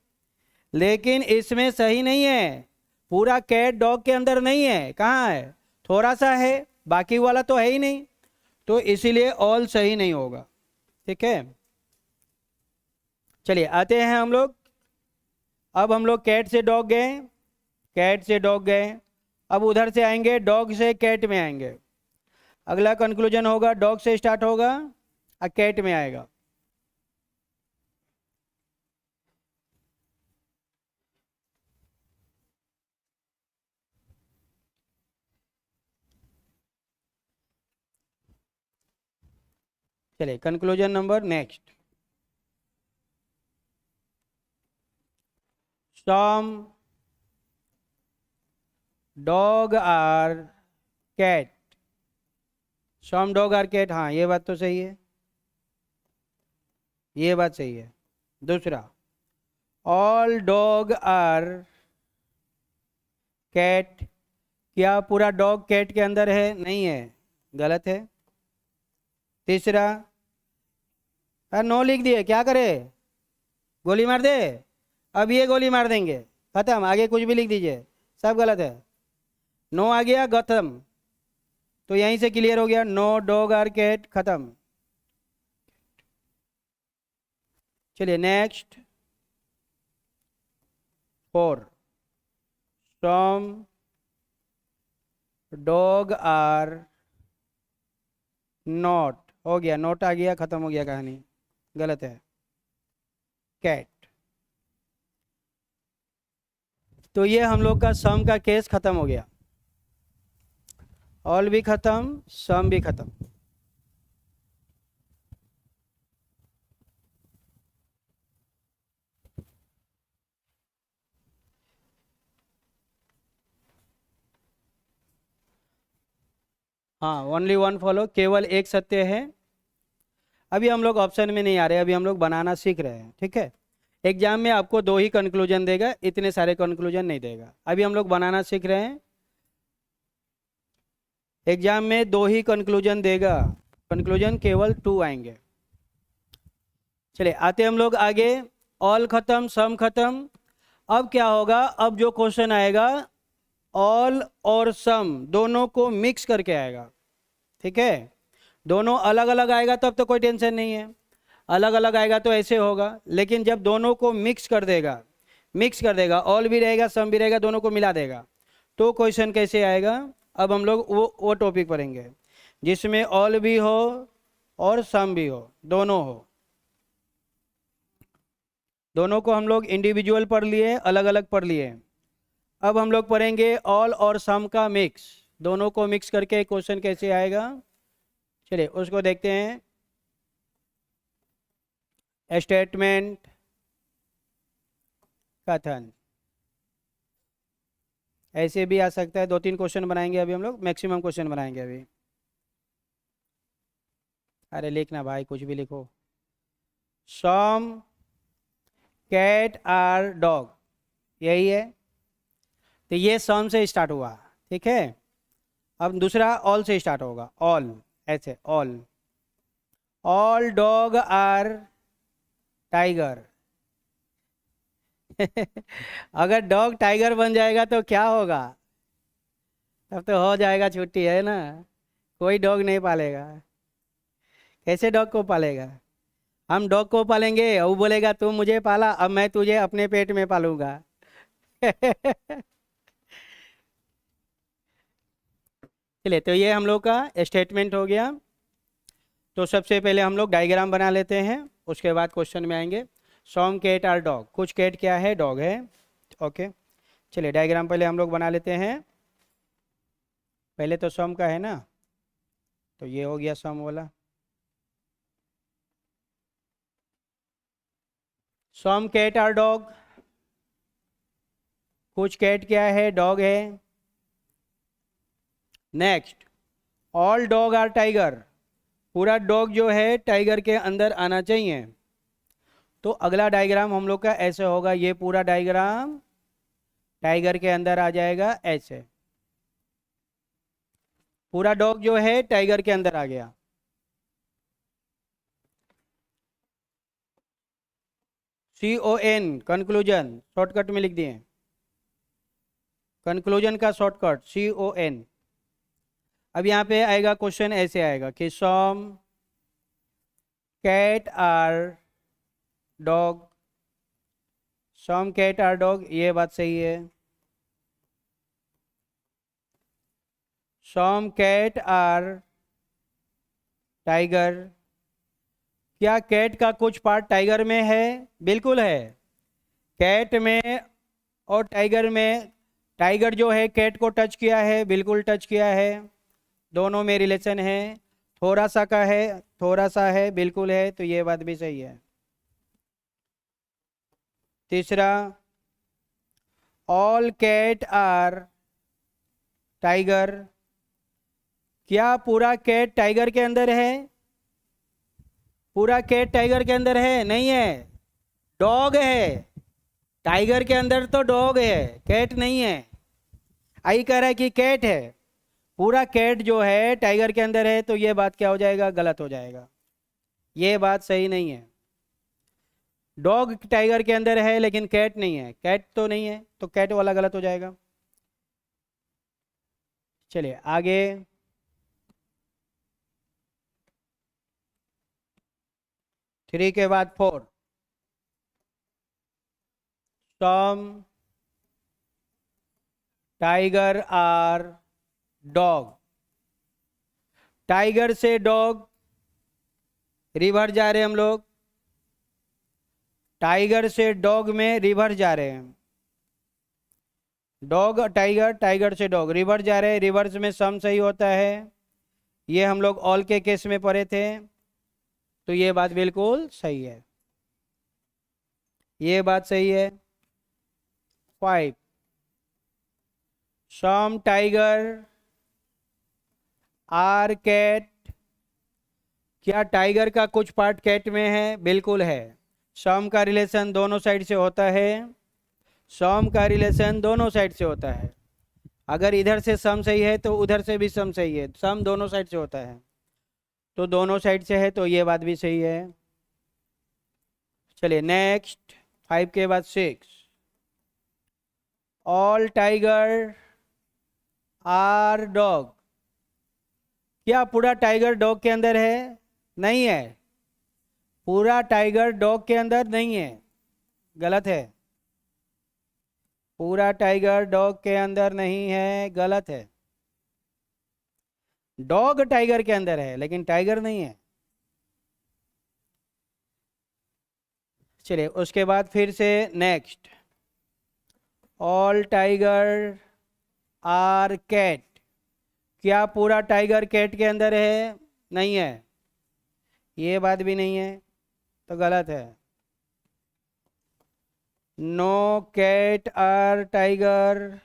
लेकिन इसमें सही नहीं है, पूरा कैट डॉग के अंदर नहीं है, कहाँ है? थोड़ा सा है, बाकी वाला तो है ही नहीं, तो इसीलिए ऑल सही नहीं होगा, ठीक है। चलिए आते हैं हम लोग। अब हम लोग कैट से डॉग गए, कैट से डॉग गए, अब उधर से आएंगे डॉग से कैट में आएंगे। अगला कंक्लूजन होगा डॉग से स्टार्ट होगा और कैट में आएगा। चलिए conclusion number next. Some dog are cat, some dog are cat, हाँ ये बात तो सही है, ये बात सही है। दूसरा, ऑल डॉग आर कैट, क्या पूरा डॉग कैट के अंदर है? नहीं है, गलत है। तीसरा, नो लिख दिए, क्या करे? गोली मार दे? अब ये गोली मार देंगे, खत्म, आगे कुछ भी लिख दीजिए, सब गलत है। नो आ गया, खत्म, तो यहीं से क्लियर हो गया, नो डॉग आर कैट, खत्म। चलिए next 4, some dog are not, हो गया, नोट आ गया, खत्म हो गया कहानी, गलत है, कैट। तो ये हम लोग का सम का केस खत्म हो गया, ऑल भी खत्म, सम भी खत्म। हाँ, ओनली वन फॉलो, केवल एक सत्य है। अभी हम लोग ऑप्शन में नहीं आ रहे, अभी हम लोग बनाना सीख रहे हैं, ठीक है। एग्जाम में आपको 2 ही कंक्लूजन देगा, इतने सारे कंक्लूजन नहीं देगा, अभी हम लोग बनाना सीख रहे हैं। एग्जाम में 2 ही कंक्लूजन देगा, कंक्लूजन केवल 2 आएंगे। चलिए आते हम लोग आगे, ऑल खत्म, सम खत्म। अब क्या होगा? अब जो क्वेश्चन आएगा ऑल और सम दोनों को मिक्स करके आएगा, ठीक है। दोनों अलग अलग आएगा तब तो कोई टेंशन नहीं है, अलग अलग आएगा तो ऐसे होगा, लेकिन जब दोनों को मिक्स कर देगा, मिक्स कर देगा, ऑल भी रहेगा सम भी रहेगा, दोनों को मिला देगा, तो क्वेश्चन कैसे आएगा? अब हम लोग वो टॉपिक पढ़ेंगे जिसमें ऑल भी हो और सम भी हो, दोनों हो। दोनों को हम लोग इंडिविजुअल पढ़ लिए, अलग अलग पढ़ लिए। अब हम लोग पढ़ेंगे ऑल और सम का मिक्स, दोनों को मिक्स करके क्वेश्चन कैसे आएगा, चलिए उसको देखते हैं। स्टेटमेंट कथन, ऐसे भी आ सकता है, 2-3 क्वेश्चन बनाएंगे अभी हम लोग, मैक्सिमम क्वेश्चन बनाएंगे अभी। अरे लिखना भाई, कुछ भी लिखो। सम कैट आर डॉग, यही है। तो ये सम से स्टार्ट हुआ, ठीक है। अब दूसरा ऑल से स्टार्ट होगा, ऑल, ऐसे ऑल डॉग आर टाइगर। अगर डॉग टाइगर बन जाएगा तो क्या होगा, तब तो हो जाएगा छुट्टी, है ना। कोई डॉग नहीं पालेगा। कैसे डॉग को पालेगा, हम डॉग को पालेंगे, वो बोलेगा तू मुझे पाला, अब मैं तुझे अपने पेट में पालूंगा। चलिए, तो ये हम लोग का स्टेटमेंट हो गया। तो सबसे पहले हम लोग डायग्राम बना लेते हैं, उसके बाद क्वेश्चन में आएंगे। सॉम कैट आर डॉग, कुछ कैट क्या है, डॉग है। ओके, चलिए डायग्राम पहले हम लोग बना लेते हैं। पहले तो सम का है ना, तो ये हो गया सम वाला। सम कैट आर डॉग, कुछ कैट क्या है, डॉग है। Next, all dog are tiger, पूरा डॉग जो है टाइगर के अंदर आना चाहिए। तो अगला डायग्राम हम लोग का ऐसे होगा, ये पूरा डायग्राम टाइगर के अंदर आ जाएगा ऐसे। पूरा डॉग जो है टाइगर के अंदर आ गया। CON, कंक्लूजन, शॉर्टकट में लिख दिए, कंक्लूजन का शॉर्टकट CON। अब यहाँ पे आएगा क्वेश्चन, ऐसे आएगा कि some cat are dog, some cat are dog, ये बात सही है। सम कैट आर टाइगर, क्या कैट का कुछ पार्ट टाइगर में है, बिल्कुल है। कैट में और टाइगर में, टाइगर जो है कैट को टच किया है, बिल्कुल टच किया है, दोनों में रिलेशन है। थोड़ा सा का है, थोड़ा सा है, बिल्कुल है, तो ये बात भी सही है। तीसरा, ऑल कैट आर टाइगर, क्या पूरा कैट टाइगर के अंदर है, पूरा कैट टाइगर के अंदर है, नहीं है, डॉग है। टाइगर के अंदर तो डॉग है, कैट नहीं है। आई कह रहा है कि कैट है, पूरा कैट जो है टाइगर के अंदर है, तो ये बात क्या हो जाएगा, गलत हो जाएगा, ये बात सही नहीं है। डॉग टाइगर के अंदर है लेकिन कैट नहीं है, कैट तो नहीं है, तो कैट वाला गलत हो जाएगा। चलिए आगे, थ्री के बाद four, some tiger are dog, tiger से डॉग, रिवर्स जा रहे हैं हम लोग, टाइगर से डॉग में रिवर्स जा रहे हैं। डॉग टाइगर, टाइगर से डॉग, रिवर्स जा रहे हैं, रिवर्स में सम सही होता है। ये हम लोग ऑल के केस में पढ़े थे, तो ये बात बिल्कुल सही है, ये बात सही है। 5, सम टाइगर आर कैट, क्या टाइगर का कुछ पार्ट कैट में है, बिल्कुल है। सम का रिलेशन दोनों साइड से होता है, सम का रिलेशन दोनों साइड से होता है। अगर इधर से सम सही है तो उधर से भी सम सही है, सम दोनों साइड से होता है, तो दोनों साइड से है, तो ये बात भी सही है। चलिए नेक्स्ट, 5 के बाद 6, ऑल टाइगर आर डॉग, क्या पूरा टाइगर डॉग के अंदर है, नहीं है, पूरा टाइगर डॉग के अंदर नहीं है, गलत है। पूरा टाइगर डॉग के अंदर नहीं है, गलत है। डॉग टाइगर के अंदर है लेकिन टाइगर नहीं है। चलिए उसके बाद फिर से next, all tiger are cat, क्या पूरा टाइगर कैट के अंदर है, नहीं है, ये बात भी नहीं है, तो गलत है। नो कैट आर टाइगर,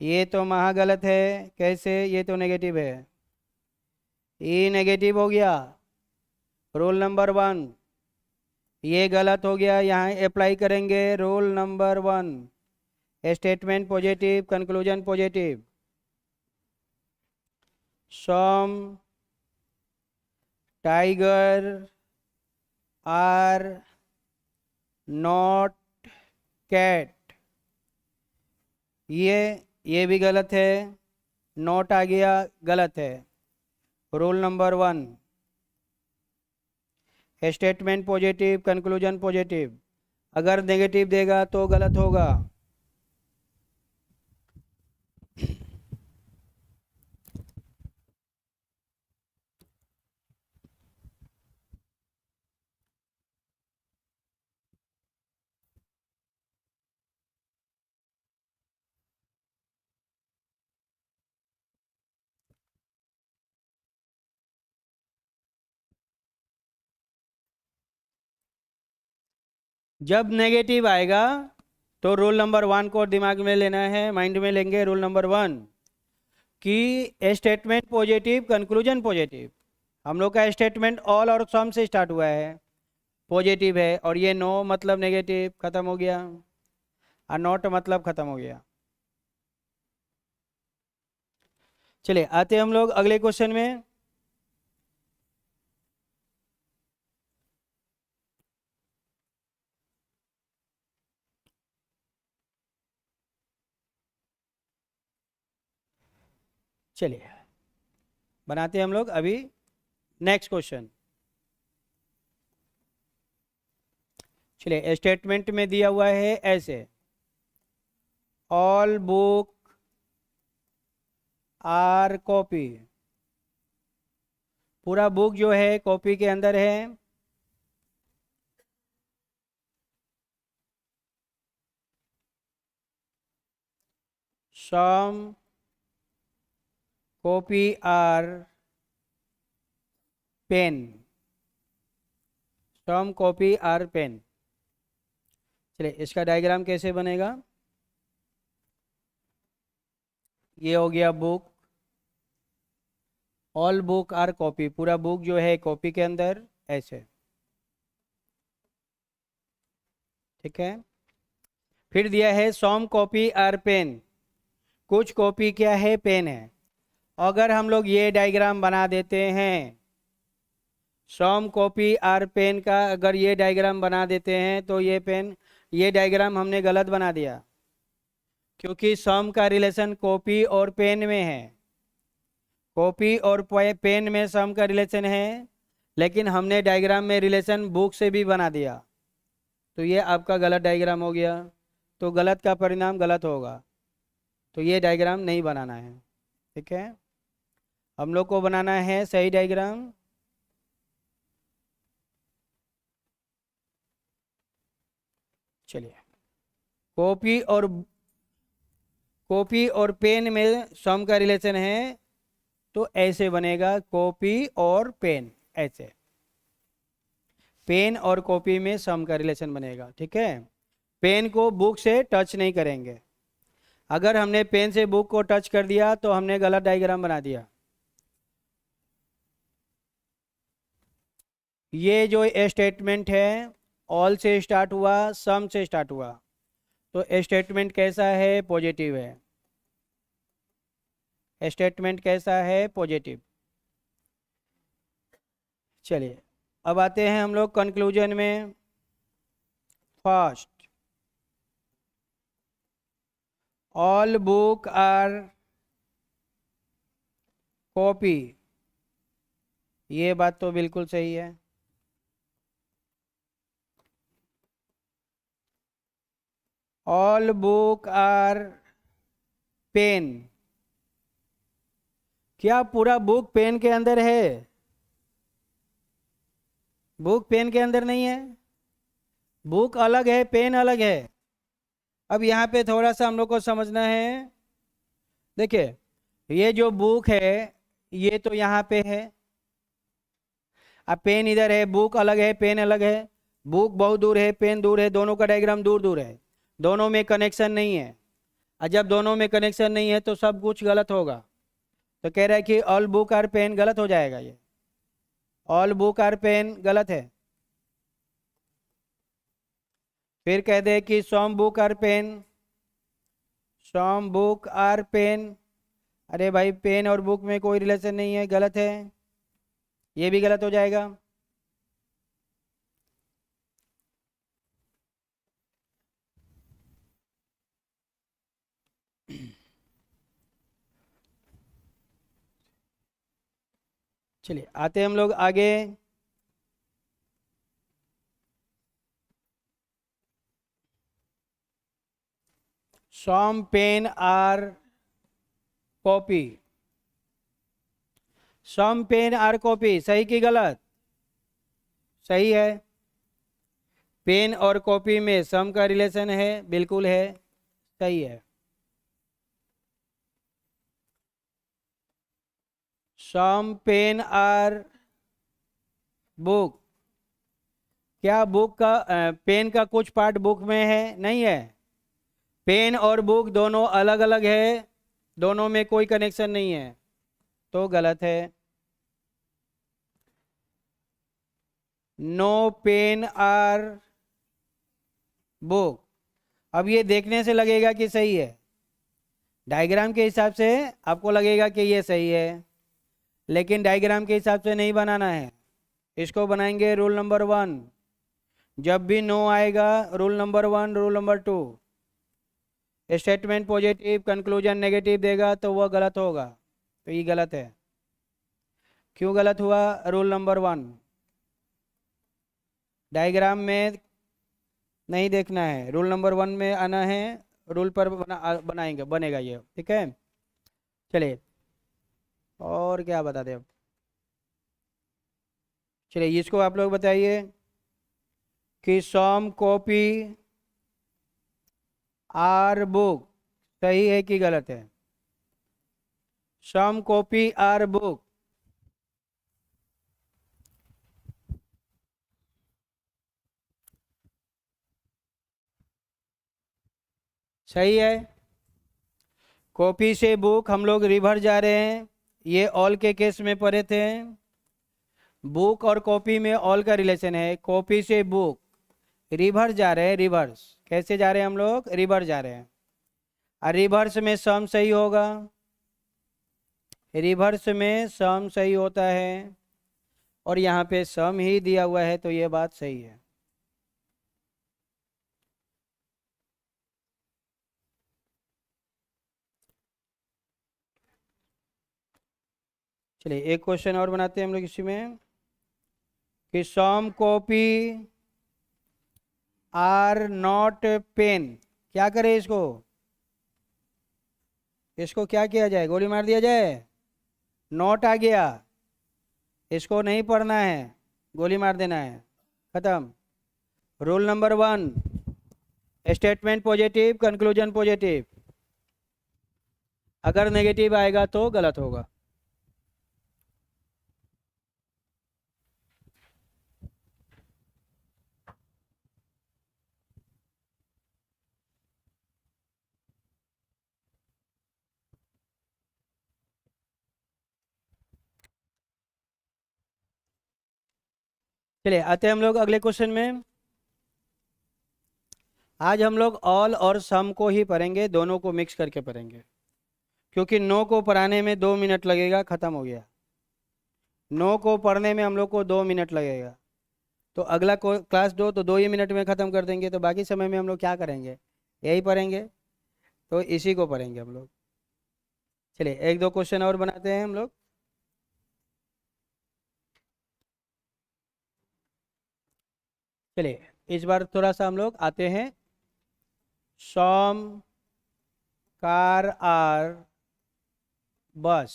ये तो महा गलत है, कैसे, ये तो नेगेटिव है, ये नेगेटिव हो गया, रूल नंबर 1, ये गलत हो गया। यहाँ अप्लाई करेंगे rule number 1, statement positive, conclusion positive. Some tiger are not cat, ये भी गलत है। नॉट आ गया, गलत है। Rule number 1, statement positive, conclusion positive. अगर नेगेटिव देगा तो गलत होगा। जब नेगेटिव आएगा तो रूल नंबर 1 को दिमाग में लेना है, माइंड में लेंगे। रूल नंबर 1 कि स्टेटमेंट पॉजिटिव, कंक्लूजन पॉजिटिव। हम लोग का स्टेटमेंट ऑल और सम से स्टार्ट हुआ है, पॉजिटिव है, और ये नो मतलब नेगेटिव, खत्म हो गया। और नॉट मतलब खत्म हो गया। चलिए आते हम लोग अगले क्वेश्चन में। चलिए बनाते हैं हम लोग अभी नेक्स्ट क्वेश्चन। चलिए स्टेटमेंट में दिया हुआ है ऐसे, ऑल बुक आर कॉपी। पूरा बुक जो है कॉपी के अंदर है। Some copy are pen, some copy are pen. चलिए इसका डायग्राम कैसे बनेगा। ये हो गया book, all book are copy. पूरा बुक जो है कॉपी के अंदर ऐसे, ठीक है। फिर दिया है सम कॉपी आर पेन, कुछ कॉपी क्या है, पेन है। अगर हम लोग ये डायग्राम बना देते हैं, सम कॉपी आर पेन का अगर ये डायग्राम बना देते हैं तो ये पेन, ये डायग्राम हमने गलत बना दिया, क्योंकि सम का रिलेशन कॉपी और पेन में है। कॉपी और पेन में सम का रिलेशन है, लेकिन हमने डायग्राम में रिलेशन बुक से भी बना दिया, तो ये आपका गलत डायग्राम हो गया। तो गलत का परिणाम गलत होगा, तो ये डायग्राम नहीं बनाना है, ठीक है। हम लोग को बनाना है सही डायग्राम। चलिए कॉपी और पेन में सम का रिलेशन है, तो ऐसे बनेगा कॉपी और पेन, ऐसे पेन और कॉपी में सम का रिलेशन बनेगा, ठीक है। पेन को बुक से टच नहीं करेंगे। अगर हमने पेन से बुक को टच कर दिया तो हमने गलत डायग्राम बना दिया। ये जो स्टेटमेंट है ऑल से स्टार्ट हुआ, सम से स्टार्ट हुआ, तो स्टेटमेंट कैसा है, पॉजिटिव है। स्टेटमेंट कैसा है, पॉजिटिव। चलिए अब आते हैं हम लोग कंक्लूजन में। First, all book are copy, ये बात तो बिल्कुल सही है। ऑल बुक आर पेन, क्या पूरा बुक पेन के अंदर है? बुक पेन के अंदर नहीं है, बुक अलग है, पेन अलग है। अब यहाँ पे थोड़ा सा हम लोग को समझना है। देखिए ये जो बुक है ये तो यहाँ पे है, अब पेन इधर है, बुक अलग है, पेन अलग है। बुक बहुत दूर है, पेन दूर है, दोनों का डायग्राम दूर दूर है, दोनों में कनेक्शन नहीं है। और जब दोनों में कनेक्शन नहीं है तो सब कुछ गलत होगा। तो कह रहा है कि ऑल बुक आर पेन, गलत हो जाएगा। ये ऑल बुक आर पेन गलत है। फिर कह दे कि some book are pen, some book are pen. अरे भाई पेन और बुक में कोई रिलेशन नहीं है, गलत है, ये भी गलत हो जाएगा। चलिए आते हैं हम लोग आगे। Some pen are copy, some pen are copy, सही की गलत? सही है। पेन और कॉपी में सम का रिलेशन है, बिल्कुल है, सही है। सम पेन आर बुक, क्या बुक का पेन का कुछ पार्ट बुक में है? नहीं है। पेन और बुक दोनों अलग अलग है, दोनों में कोई कनेक्शन नहीं है, तो गलत है। नो पेन आर बुक, अब ये देखने से लगेगा कि सही है, डायग्राम के हिसाब से आपको लगेगा कि ये सही है, लेकिन डायग्राम के हिसाब से नहीं बनाना है। इसको बनाएंगे रूल नंबर 1। जब भी नो आएगा, rule number 1, rule number 2, statement positive conclusion negative देगा तो वह गलत होगा, तो ये गलत है। क्यों गलत हुआ? रूल नंबर 1 डायग्राम में नहीं देखना है, रूल नंबर 1 में आना है, रूल पर बनाएंगे, बनेगा ये, ठीक है। चलिए और क्या बता दें अब। चलिए इसको आप लोग बताइए कि सम कॉपी आर बुक सही है कि गलत है? सम कॉपी आर बुक सही है। कॉपी से बुक हम लोग रिवर्स जा रहे हैं, ये ऑल के केस में पढ़े थे। बुक और कॉपी में ऑल का रिलेशन है, कॉपी से बुक रिवर्स जा रहे हैं, रिवर्स कैसे जा रहे हैं हम लोग? रिवर्स जा रहे हैं, और रिवर्स में सम सही होगा, रिवर्स में सम सही होता है, और यहाँ पे सम ही दिया हुआ है, तो ये बात सही है। चलिए एक क्वेश्चन और बनाते हैं हम लोग इसी में कि सम कॉपी आर नॉट पेन, क्या करें इसको? इसको क्या किया जाए? गोली मार दिया जाए? नॉट आ गया, इसको नहीं पढ़ना है, गोली मार देना है, खत्म। Rule number 1, statement positive conclusion positive, अगर नेगेटिव आएगा तो गलत होगा। चलिए आते हैं हम लोग अगले क्वेश्चन में। आज हम लोग ऑल और सम को ही पढ़ेंगे, दोनों को मिक्स करके पढ़ेंगे, क्योंकि नो को पढ़ाने में 2 मिनट लगेगा, खत्म हो गया। नो को पढ़ने में हम लोग को 2 मिनट लगेगा, तो अगला क्लास 2 तो 2 ही मिनट में ख़त्म कर देंगे, तो बाकी समय में हम लोग क्या करेंगे? यही पढ़ेंगे, तो इसी को पढ़ेंगे हम लोग। चलिए एक दो क्वेश्चन और बनाते हैं हम लोग। चलिए इस बार थोड़ा सा हम लोग आते हैं। सम कार आर बस,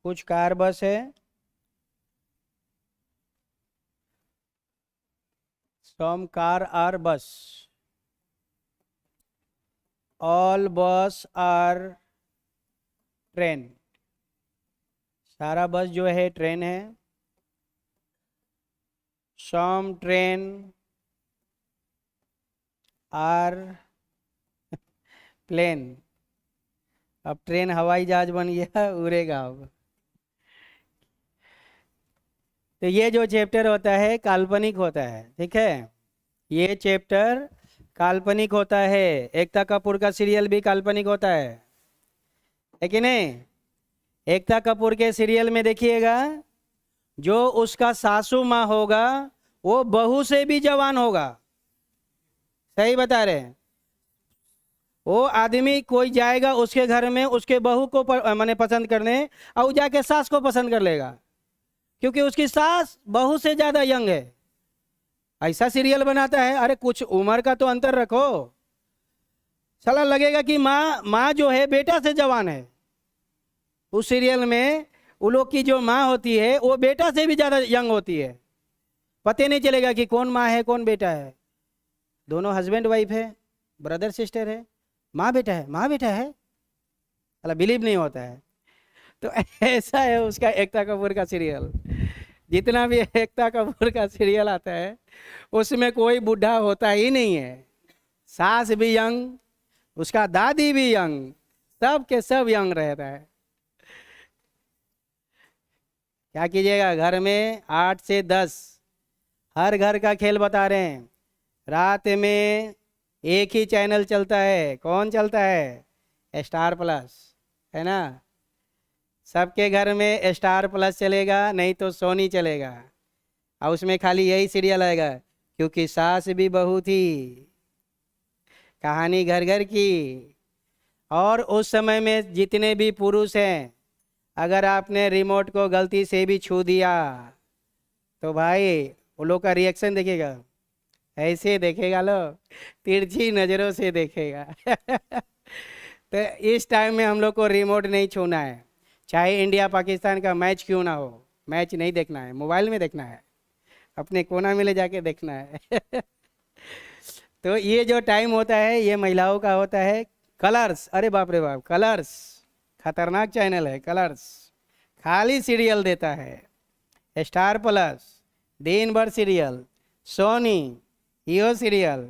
कुछ कार बस है, सम कार आर बस, ऑल बस आर ट्रेन, सारा बस जो है ट्रेन है। सम ट्रेन आर प्लेन, अब ट्रेन हवाई जहाज बन गया, उड़ेगा अब। तो ये जो चैप्टर होता है काल्पनिक होता है, ठीक है, ये चैप्टर काल्पनिक होता है। एकता कपूर का सीरियल भी काल्पनिक होता है कि नहीं? एकता कपूर के सीरियल में देखिएगा, जो उसका सासू माँ होगा वो बहू से भी जवान होगा। सही बता रहे हैं? वो आदमी कोई जाएगा उसके घर में उसके बहू को माने पसंद करने, और वो जाके सास को पसंद कर लेगा, क्योंकि उसकी सास बहू से ज्यादा यंग है। ऐसा सीरियल बनाता है। अरे कुछ उम्र का तो अंतर रखो। साला लगेगा कि माँ जो है बेटा से जवान है। उस सीरियल में वो लोग की जो माँ होती है वो बेटा से भी ज्यादा यंग होती है। पता नहीं चलेगा कि कौन माँ है कौन बेटा है। दोनों हस्बैंड वाइफ है, ब्रदर सिस्टर है, माँ बेटा है, माँ बेटा है। साला बिलीव नहीं होता है। तो ऐसा है उसका एकता कपूर का सीरियल। जितना भी एकता कपूर का सीरियल आता है उसमें कोई बूढ़ा होता ही नहीं है। सास भी यंग, उसका दादी भी यंग, सब के सब यंग रहता है। क्या कीजिएगा, घर में 8 से 10 हर घर का खेल बता रहे हैं। रात में एक ही चैनल चलता है। कौन चलता है? स्टार प्लस, है ना? सबके घर में स्टार प्लस चलेगा, नहीं तो सोनी चलेगा। और उसमें खाली यही सीरियल आएगा, क्योंकि सास भी बहू थी, कहानी घर घर की। और उस समय में जितने भी पुरुष हैं, अगर आपने रिमोट को गलती से भी छू दिया तो भाई वो लोग का रिएक्शन देखिएगा। ऐसे देखेगा, लो तिरछी नज़रों से देखेगा। तो इस टाइम में हम लोग को रिमोट नहीं छूना है। चाहे इंडिया पाकिस्तान का मैच क्यों ना हो, मैच नहीं देखना है, मोबाइल में देखना है, अपने कोना में ले जाके देखना है। तो ये जो टाइम होता है ये महिलाओं का होता है। कलर्स, अरे बाप रे बाप, कलर्स खतरनाक चैनल है। कलर्स खाली सीरियल देता है। स्टार प्लस दिन भर सीरियल, सोनी यो सीरियल।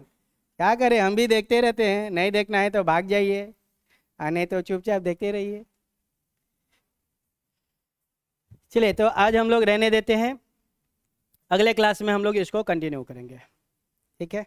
क्या करें, हम भी देखते रहते हैं। नहीं देखना है तो भाग जाइए, और नहीं तो चुपचाप देखते रहिए। चलिए, तो आज हम लोग रहने देते हैं, अगले क्लास में हम लोग इसको कंटिन्यू करेंगे। ठीक है।